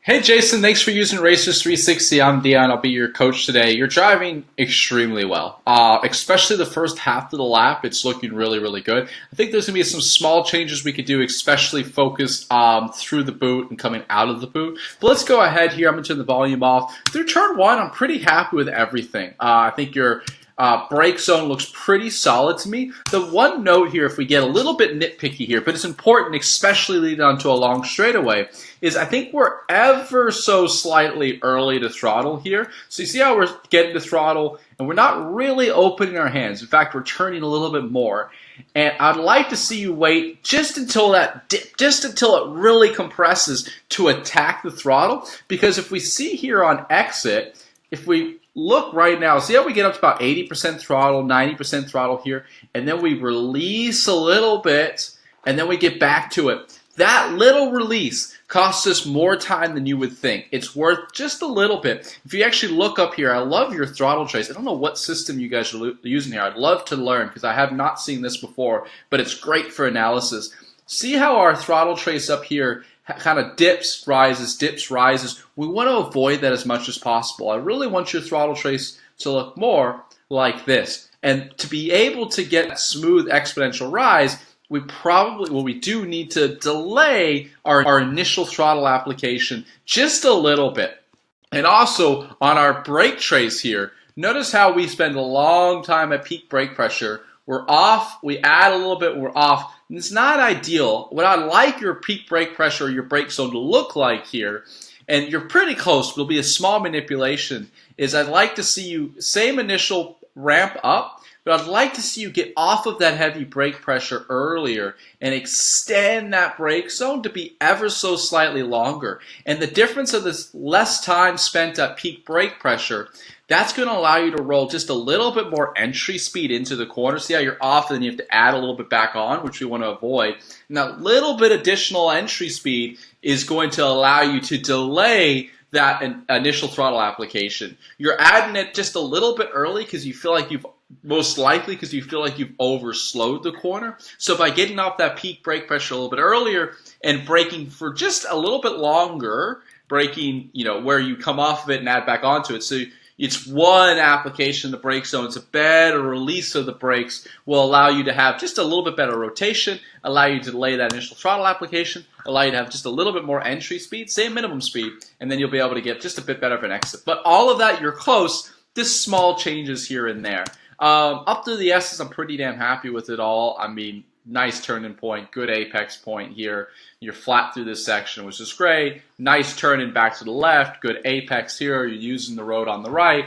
Hey Jason, thanks for using Racers360. I'm Dion. I'll be your coach today. You're driving extremely well, especially the first half of the lap. It's looking really, really good. I think there's going to be some small changes we could do, especially focused through the boot and coming out of the boot. But let's go ahead here. I'm going to turn the volume off. Through turn one, I'm pretty happy with everything. I think your brake zone looks pretty solid to me. The one note here, if we get a little bit nitpicky here, but it's important, especially leading onto a long straightaway, is I think we're ever so slightly early to throttle here. So you see how we're getting to throttle, and we're not really opening our hands. In fact, we're turning a little bit more. And I'd like to see you wait just until that dip, just until it really compresses to attack the throttle. Because if we see here on exit, if we look right now, see how we get up to about 80% throttle, 90% throttle here, and then we release a little bit, and then we get back to it. That little release costs us more time than you would think. It's worth just a little bit. If you actually look up here, I love your throttle trace. I don't know what system you guys are using here. I'd love to learn because I have not seen this before, but it's great for analysis. See how our throttle trace up here kind of dips, rises. We want to avoid that as much as possible. I really want your throttle trace to look more like this. And to be able to get a smooth exponential rise, we do need to delay our initial throttle application just a little bit. And also on our brake trace here, notice how we spend a long time at peak brake pressure. We're off, we add a little bit, we're off. And it's not ideal. What I'd like your peak brake pressure or your brake zone to look like here, and you're pretty close, but it'll be a small manipulation, is I'd like to see you, same initial ramp up, but I'd like to see you get off of that heavy brake pressure earlier and extend that brake zone to be ever so slightly longer. And the difference of this less time spent at peak brake pressure, that's going to allow you to roll just a little bit more entry speed into the corner. See how you're off and then you have to add a little bit back on, which we want to avoid. And that little bit additional entry speed is going to allow you to delay that initial throttle application. You're adding it just a little bit early because you feel like you've overslowed the corner. So by getting off that peak brake pressure a little bit earlier and braking for just a little bit longer, braking, where you come off of it and add back onto it. So it's one application of the brake zone. It's a better release of the brakes, will allow you to have just a little bit better rotation, allow you to delay that initial throttle application, allow you to have just a little bit more entry speed, same minimum speed, and then you'll be able to get just a bit better of an exit. But all of that, you're close. Just small changes here and there. Up through the S's, I'm pretty damn happy with it all. I mean, nice turning point, good apex point here. You're flat through this section, which is great. Nice turning back to the left, good apex here. You're using the road on the right.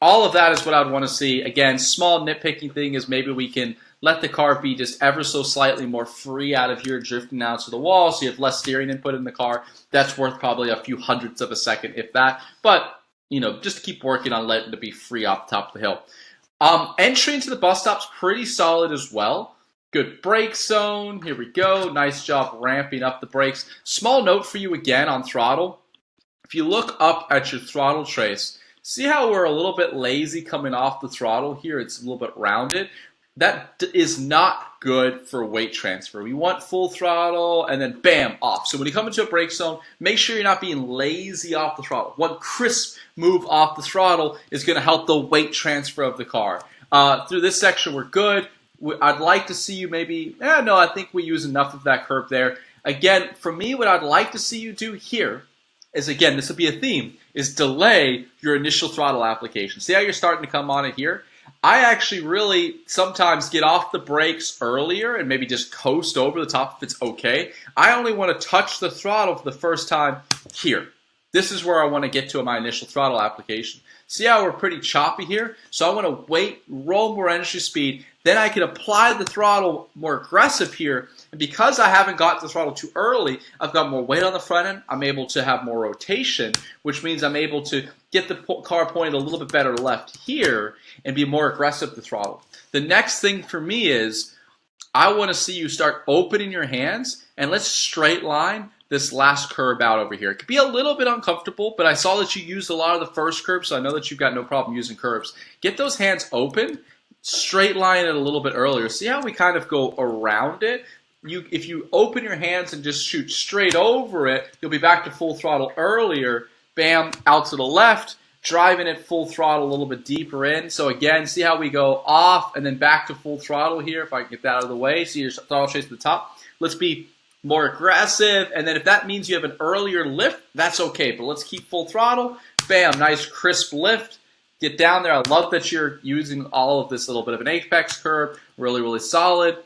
All of that is what I'd want to see. Again, small nitpicking thing is maybe we can let the car be just ever so slightly more free out of here, drifting out to the wall, so you have less steering input in the car. That's worth probably a few hundredths of a second, if that. But, just keep working on letting it be free off the top of the hill. Entry into the bus stop's pretty solid as well. Good brake zone. Here we go. Nice job ramping up the brakes. Small note for you again on throttle. If you look up at your throttle trace, see how we're a little bit lazy coming off the throttle here? It's a little bit rounded. That is not good for weight transfer. We want full throttle and then bam, off. So when you come into a brake zone, make sure you're not being lazy off the throttle. One crisp move off the throttle is going to help the weight transfer of the car. Through this section, we're good. I'd like to see you maybe, no, I think we use enough of that curve there. Again, for me, what I'd like to see you do here is, again, this will be a theme, is delay your initial throttle application. See how you're starting to come on it here? I actually really sometimes get off the brakes earlier and maybe just coast over the top if it's okay. I only want to touch the throttle for the first time here. This is where I want to get to my initial throttle application. See how we're pretty choppy here? So I want to wait, roll more entry speed, then I can apply the throttle more aggressive here. And because I haven't got the throttle too early, I've got more weight on the front end. I'm able to have more rotation, which means I'm able to get the car pointed a little bit better left here and be more aggressive with the throttle. The next thing for me is I want to see you start opening your hands, and let's straight line this last curb out over here. It could be a little bit uncomfortable, but I saw that you used a lot of the first curb, so I know that you've got no problem using curves. Get those hands open, straight line it a little bit earlier. See how we kind of go around it? if you open your hands and just shoot straight over it, you'll be back to full throttle earlier. Bam, out to the left, driving it full throttle a little bit deeper in. So again, see how we go off and then back to full throttle here, if I can get that out of the way. See your throttle chase to the top. Let's be more aggressive, and then if that means you have an earlier lift, that's okay, but let's keep full throttle. Bam, nice crisp lift. Get down there. I love that you're using all of this little bit of an apex curve. Really, really solid.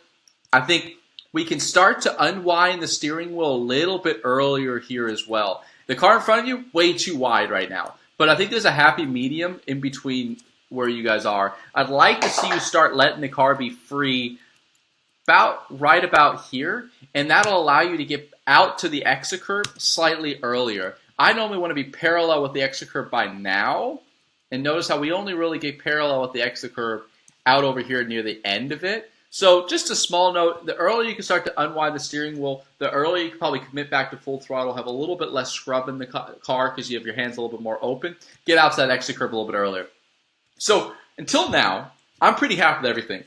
I think we can start to unwind the steering wheel a little bit earlier here as well. The car in front of you, way too wide right now, but I think there's a happy medium in between where you guys are. I'd like to see you start letting the car be free right about here, and that'll allow you to get out to the exit curve slightly earlier. I normally want to be parallel with the exit curve by now, and notice how we only really get parallel with the exit curve out over here near the end of it. So just a small note, the earlier you can start to unwind the steering wheel, the earlier you can probably commit back to full throttle, have a little bit less scrub in the car because you have your hands a little bit more open, get out to that exit curve a little bit earlier. So until now, I'm pretty happy with everything.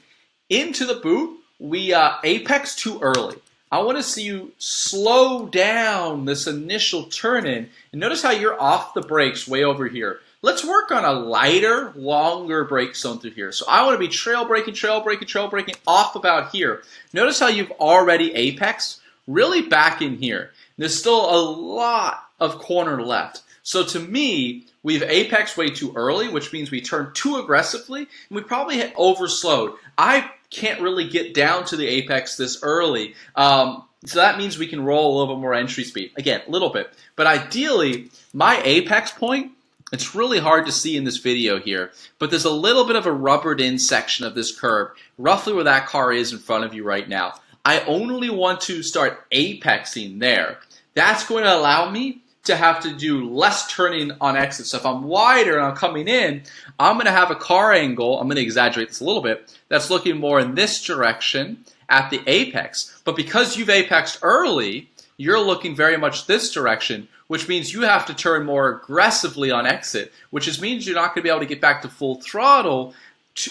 Into the boot, we apex too early. I want to see you slow down this initial turn-in, and notice how you're off the brakes way over here. Let's work on a lighter, longer brake zone through here. So I want to be trail braking off about here. Notice how you've already apexed really back in here. There's still a lot of corner left. So to me, we've apexed way too early, which means we turned too aggressively, and we probably hit overslowed. I can't really get down to the apex this early. So that means we can roll a little bit more entry speed. Again, a little bit. But ideally, my apex point, it's really hard to see in this video here, but there's a little bit of a rubbered in section of this curve, roughly where that car is in front of you right now. I only want to start apexing there. That's going to allow me to have to do less turning on exit. So if I'm wider and I'm coming in, I'm going to have a car angle, I'm going to exaggerate this a little bit, that's looking more in this direction at the apex. But because you've apexed early, you're looking very much this direction, which means you have to turn more aggressively on exit, which means you're not going to be able to get back to full throttle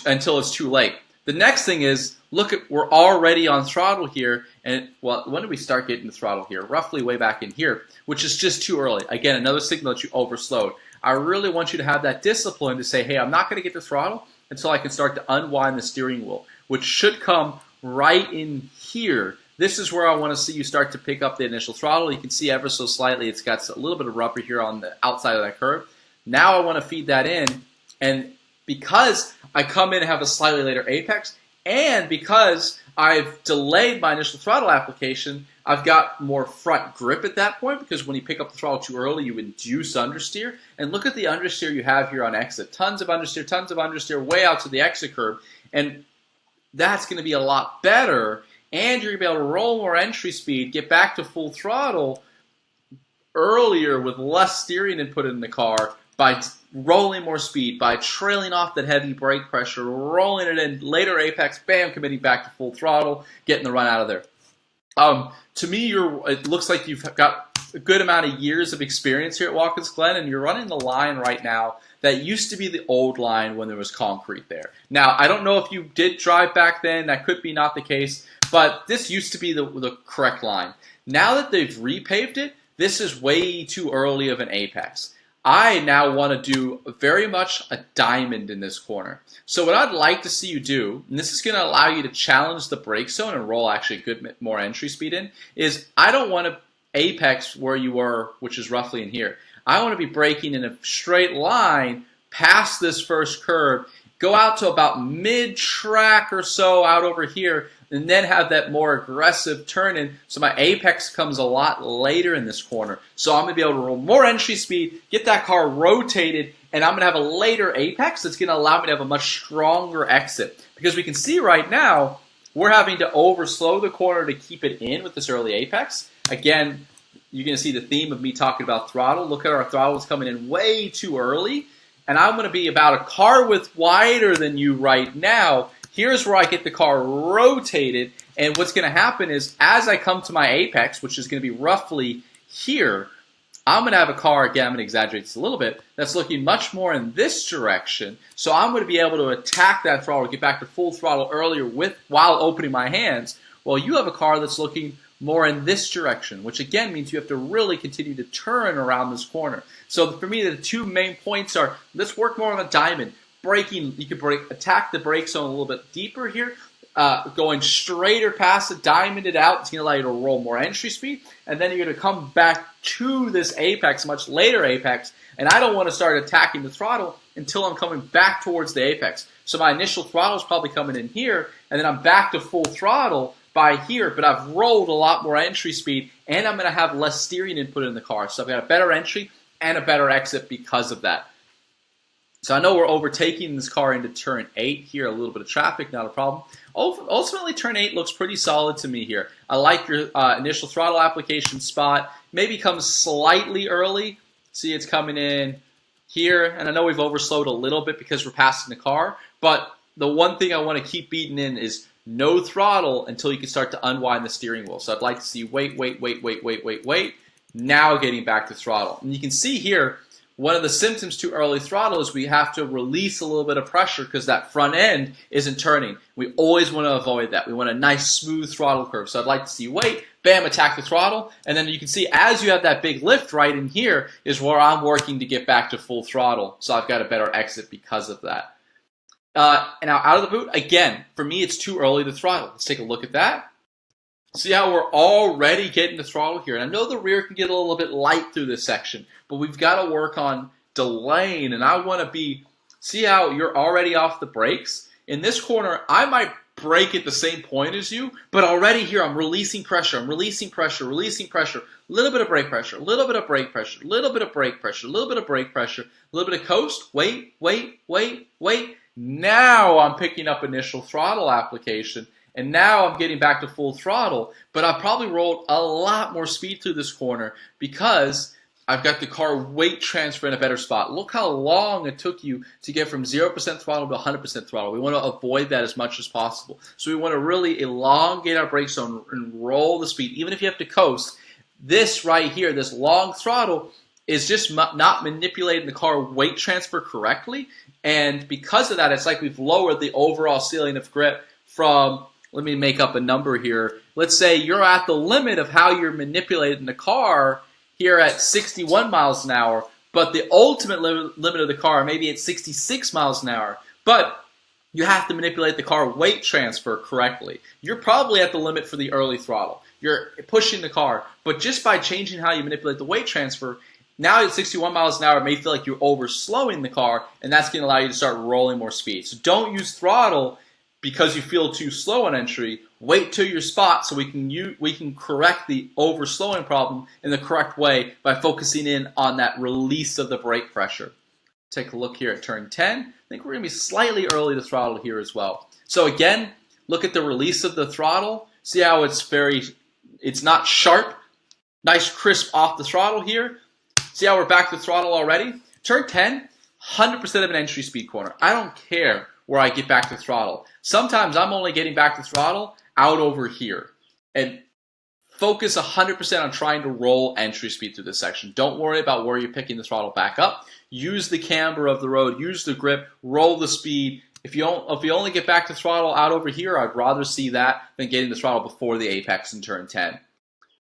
until it's too late. The next thing is, look at, we're already on throttle here, and well, when did we start getting the throttle here? Roughly way back in here, which is just too early. Again, another signal that you overslowed. I really want you to have that discipline to say, hey, I'm not going to get the throttle until I can start to unwind the steering wheel, which should come right in here. This is where I want to see you start to pick up the initial throttle. You can see ever so slightly it's got a little bit of rubber here on the outside of that curve. Now I want to feed that in, and because I come in and have a slightly later apex, and because I've delayed my initial throttle application, I've got more front grip at that point, because when you pick up the throttle too early, you induce understeer. And look at the understeer you have here on exit. Tons of understeer, way out to the exit curve. And that's going to be a lot better, and you're going to be able to roll more entry speed, get back to full throttle earlier with less steering input in the car by rolling more speed, by trailing off that heavy brake pressure, rolling it in, later apex, bam, committing back to full throttle, getting the run out of there. To me, it looks like you've got a good amount of years of experience here at Watkins Glen, and you're running the line right now that used to be the old line when there was concrete there. Now, I don't know if you did drive back then. That could be not the case, but this used to be the correct line. Now that they've repaved it, this is way too early of an apex. I now want to do very much a diamond in this corner. So what I'd like to see you do, and this is going to allow you to challenge the brake zone and roll actually a good more entry speed in, is I don't want to apex where you were, which is roughly in here. I want to be braking in a straight line past this first curve, go out to about mid-track or so out over here, and then have that more aggressive turn in, so my apex comes a lot later in this corner. So I'm going to be able to roll more entry speed, get that car rotated, and I'm going to have a later apex that's going to allow me to have a much stronger exit. Because we can see right now, we're having to overslow the corner to keep it in with this early apex. Again, you're going to see the theme of me talking about throttle. Look at our throttle is coming in way too early, and I'm going to be about a car width wider than you right now. Here's where I get the car rotated, and what's going to happen is as I come to my apex, which is going to be roughly here, I'm going to have a car, again, I'm going to exaggerate this a little bit, that's looking much more in this direction. So I'm going to be able to attack that throttle, get back to full throttle earlier while opening my hands, Well, you have a car that's looking more in this direction, which again means you have to really continue to turn around this corner. So for me, the two main points are, let's work more on the diamond. Braking, you can attack the brake zone a little bit deeper here. Going straighter past it, diamond it out, it's going to allow you to roll more entry speed, and then you're going to come back to this apex, much later apex, and I don't want to start attacking the throttle until I'm coming back towards the apex. So my initial throttle is probably coming in here, and then I'm back to full throttle by here, but I've rolled a lot more entry speed, and I'm going to have less steering input in the car. So I've got a better entry and a better exit because of that. So I know we're overtaking this car into turn 8 here, a little bit of traffic, not a problem. Ultimately, turn 8 looks pretty solid to me here. I like your initial throttle application spot. Maybe comes slightly early. See, it's coming in here, and I know we've overslowed a little bit because we're passing the car, but the one thing I want to keep beating in is no throttle until you can start to unwind the steering wheel. So I'd like to see wait. Now getting back to throttle. And you can see here, one of the symptoms to early throttle is we have to release a little bit of pressure because that front end isn't turning. We always want to avoid that. We want a nice smooth throttle curve. So I'd like to see wait, bam, attack the throttle, and then you can see as you have that big lift right in here is where I'm working to get back to full throttle. So I've got a better exit because of that. And now out of the boot, again, for me it's too early to throttle. Let's take a look at that. See how we're already getting the throttle here. And I know the rear can get a little bit light through this section, but we've got to work on delaying. And I want to be, see how you're already off the brakes? In this corner, I might brake at the same point as you, but already here I'm releasing pressure. I'm releasing pressure, releasing pressure. A little bit of brake pressure, a little bit of brake pressure, a little bit of brake pressure, a little bit of brake pressure, a little bit of coast. Wait. Now I'm picking up initial throttle application. And now I'm getting back to full throttle, but I probably rolled a lot more speed through this corner because I've got the car weight transfer in a better spot. Look how long it took you to get from 0% throttle to 100% throttle. We want to avoid that as much as possible. So we want to really elongate our brake zone and roll the speed. Even if you have to coast, this right here, this long throttle, is just not manipulating the car weight transfer correctly. And because of that, it's like we've lowered the overall ceiling of grip from, let me make up a number here. Let's say you're at the limit of how you're manipulating the car here at 61 miles an hour, but the ultimate limit of the car maybe at 66 miles an hour. But you have to manipulate the car weight transfer correctly. You're probably at the limit for the early throttle. You're pushing the car, but just by changing how you manipulate the weight transfer, now at 61 miles an hour, it may feel like you're overslowing the car, and that's going to allow you to start rolling more speed. So don't use throttle because you feel too slow on entry. Wait till your spot so we can correct the overslowing problem in the correct way by focusing in on that release of the brake pressure. Take a look here at turn 10. I think we're going to be slightly early to throttle here as well. So again, look at the release of the throttle. See how it's not sharp. Nice crisp off the throttle here. See how we're back to throttle already? Turn 10, 100% of an entry speed corner. I don't care where I get back to throttle. Sometimes I'm only getting back to throttle out over here. And focus 100% on trying to roll entry speed through this section. Don't worry about where you're picking the throttle back up. Use the camber of the road. Use the grip. Roll the speed. If you only get back to throttle out over here, I'd rather see that than getting the throttle before the apex in turn 10.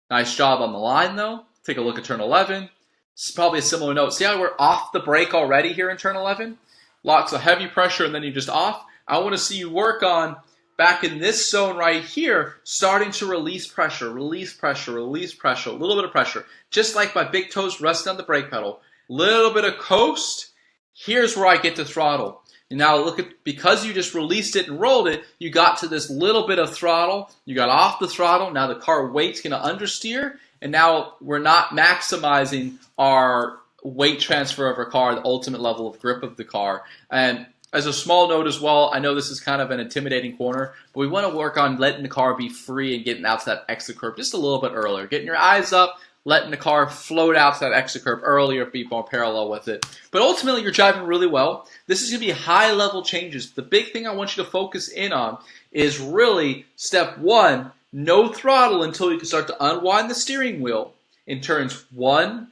Nice job on the line, though. Take a look at turn 11. It's probably a similar note. See how we're off the brake already here in turn 11? Lots of heavy pressure and then you're just off. I want to see you work on, back in this zone right here, starting to release pressure, release pressure, release pressure, a little bit of pressure. Just like my big toes resting on the brake pedal. Little bit of coast. Here's where I get to throttle. And now look at, because you just released it and rolled it, you got to this little bit of throttle. You got off the throttle. Now the car weight's going to understeer. And now we're not maximizing our weight transfer of our car, the ultimate level of grip of the car. And as a small note as well, I know this is kind of an intimidating corner, but we want to work on letting the car be free and getting out to that exit curve just a little bit earlier. Getting your eyes up, letting the car float out to that exit curve earlier, be more parallel with it. But ultimately, you're driving really well. This is going to be high-level changes. The big thing I want you to focus in on is really step 1, no throttle until you can start to unwind the steering wheel in turns 1,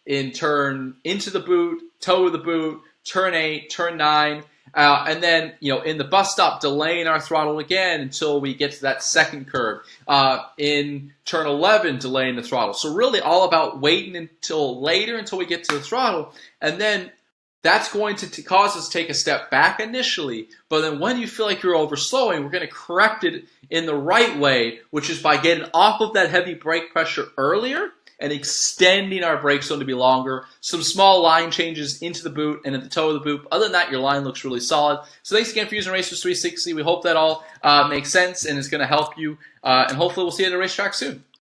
in turn into the boot, toe of the boot, turn 8, turn 9. And then, in the bus stop, delaying our throttle again until we get to that second curve. In turn 11, delaying the throttle. So really all about waiting until later, until we get to the throttle. And then that's going to cause us to take a step back initially. But then when you feel like you're overslowing, we're going to correct it in the right way, which is by getting off of that heavy brake pressure earlier and extending our brake zone to be longer. Some small line changes into the boot and at the toe of the boot. Other than that, your line looks really solid. So thanks again for using Racers360. We hope that all makes sense and is going to help you. And hopefully we'll see you at the racetrack soon.